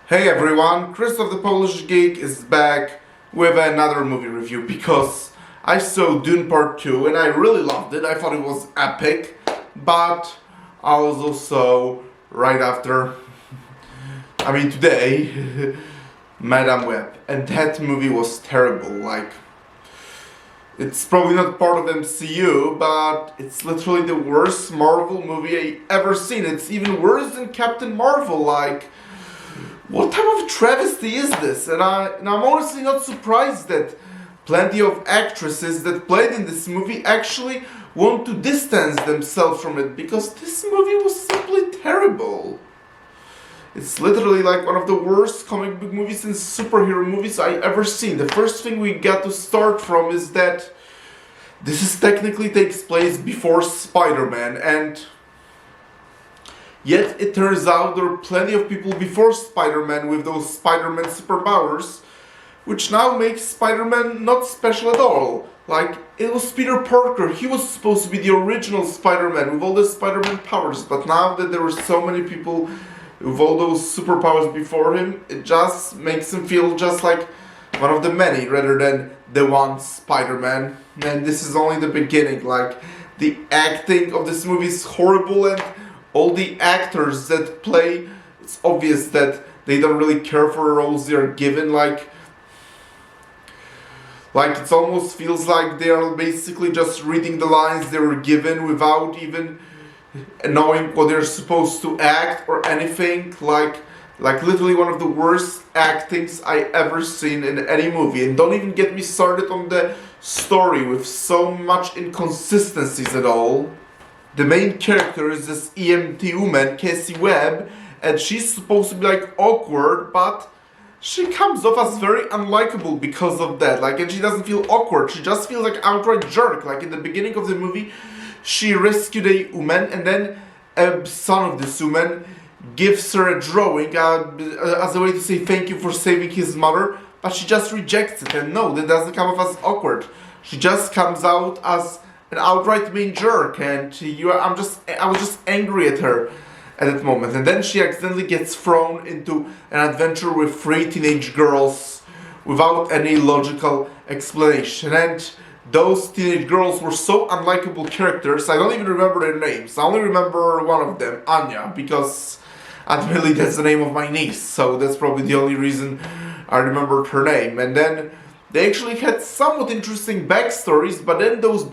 Hey everyone, Christoph the Polish Geek is back with another movie review because I saw Dune Part 2 and I really loved it. I thought it was epic, but I was also right after, today, Madame Web, and that movie was terrible. It's probably not part of MCU, but it's literally the worst Marvel movie I ever seen. It's even worse than Captain Marvel. What type of travesty is this? And I'm honestly not surprised that plenty of actresses that played in this movie actually want to distance themselves from it because this movie was simply terrible. It's literally like one of the worst comic book movies and superhero movies I ever seen. The first thing we got to start from is that this is technically takes place before Spider-Man, and yet it turns out there are plenty of people before Spider-Man with those Spider-Man superpowers, which now makes Spider-Man not special at all. Like, it was Peter Parker, he was supposed to be the original Spider-Man with all the Spider-Man powers, but now that there were so many people with all those superpowers before him, it just makes him feel just like one of the many rather than the one Spider-Man. And this is only the beginning. The acting of this movie is horrible, and all the actors that play, it's obvious that they don't really care for the roles they are given. Like it almost feels like they are basically just reading the lines they were given without even knowing what they're supposed to act or anything. Like literally one of the worst actings I ever seen in any movie. And don't even get me started on the story with so much inconsistencies at all. The main character is this EMT woman, Cassie Webb, and she's supposed to be awkward, but she comes off as very unlikable because of that. And she doesn't feel awkward, she just feels like outright jerk. In the beginning of the movie, she rescued a woman, and then a son of this woman gives her a drawing as a way to say thank you for saving his mother, but she just rejects it, and no, that doesn't come off as awkward. She just comes out as an outright mean jerk, and I was just angry at her at that moment. And then she accidentally gets thrown into an adventure with 3 teenage girls without any logical explanation. And those teenage girls were so unlikable characters, I don't even remember their names. I only remember one of them, Anya, because admittedly that's the name of my niece, so that's probably the only reason I remembered her name. And then they actually had somewhat interesting backstories, but then those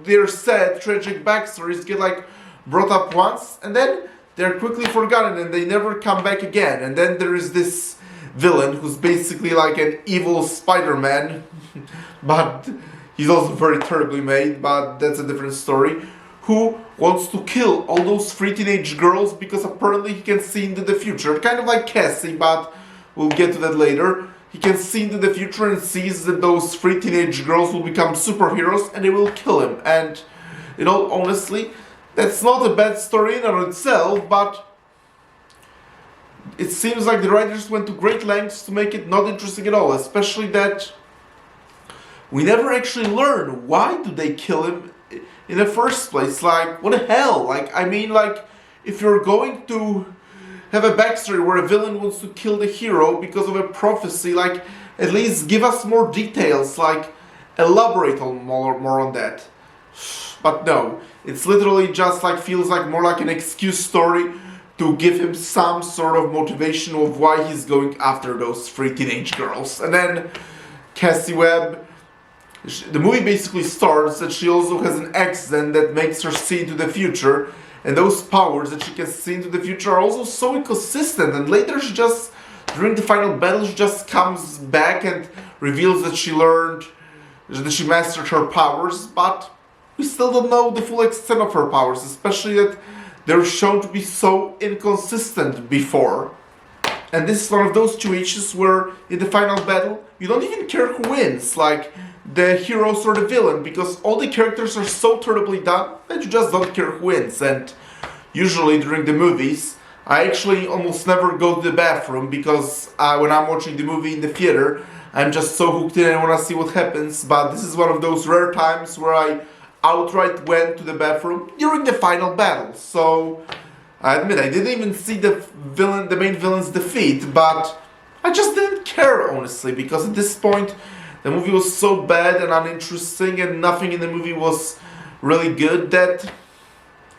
their sad, tragic backstories get brought up once, and then they're quickly forgotten, and they never come back again. And then there is this villain who's basically like an evil Spider-Man, but he's also very terribly made, but that's a different story, who wants to kill all those 3 teenage girls because apparently he can see into the future. Kind of like Cassie, but we'll get to that later. He can see into the future and sees that those 3 teenage girls will become superheroes and they will kill him. And, honestly, that's not a bad story in and of itself, but it seems like the writers went to great lengths to make it not interesting at all, especially that we never actually learn why do they kill him in the first place. What the hell? If you're going to have a backstory where a villain wants to kill the hero because of a prophecy, at least give us more details, elaborate on more on that. But no, it's literally just feels more like an excuse story to give him some sort of motivation of why he's going after those 3 teenage girls. And then Cassie Webb, the movie basically starts that she also has an accident that makes her see into the future, and those powers that she can see into the future are also so inconsistent, and later during the final battle, she just comes back and reveals that she mastered her powers, but we still don't know the full extent of her powers, especially that they're shown to be so inconsistent before. And this is one of those situations where in the final battle, you don't even care who wins, the heroes or the villain, because all the characters are so terribly done that you just don't care who wins. And usually during the movies, I actually almost never go to the bathroom because when I'm watching the movie in the theater, I'm just so hooked in and I want to see what happens. But this is one of those rare times where I outright went to the bathroom during the final battle. So I admit I didn't even see the main villain's defeat, but I just didn't care, honestly, because at this point the movie was so bad and uninteresting and nothing in the movie was really good that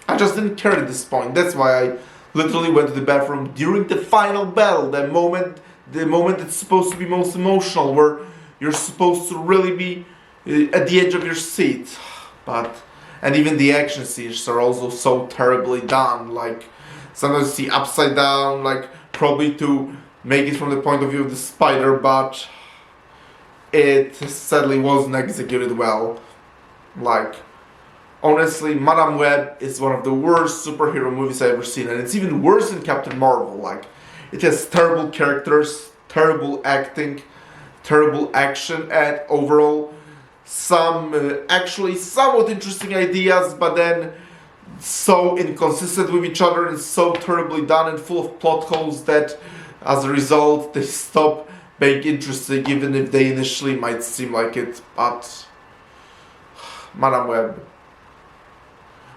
I just didn't care at this point. That's why I literally went to the bathroom during the final battle, the moment that's supposed to be most emotional, where you're supposed to really be at the edge of your seat. And even the action scenes are also so terribly done. Like, sometimes you see upside down, like, probably to make it from the point of view of the spider, but it sadly wasn't executed well. Like, honestly, Madame Web is one of the worst superhero movies I've ever seen, and it's even worse than Captain Marvel. Like, it has terrible characters, terrible acting, terrible action, and overall some actually somewhat interesting ideas, but then so inconsistent with each other and so terribly done and full of plot holes that as a result they stop being interesting, even if they initially might seem like it. But Madame Web,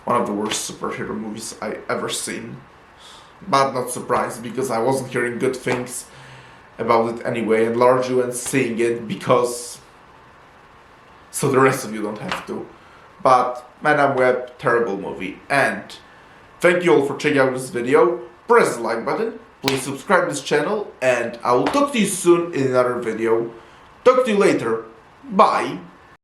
one of the worst superhero movies I ever seen. But not surprised, because I wasn't hearing good things about it anyway, and largely when seeing it because so the rest of you don't have to. But Madame Web, terrible movie. And thank you all for checking out this video. Press the like button, please subscribe to this channel, and I will talk to you soon in another video. Talk to you later. Bye.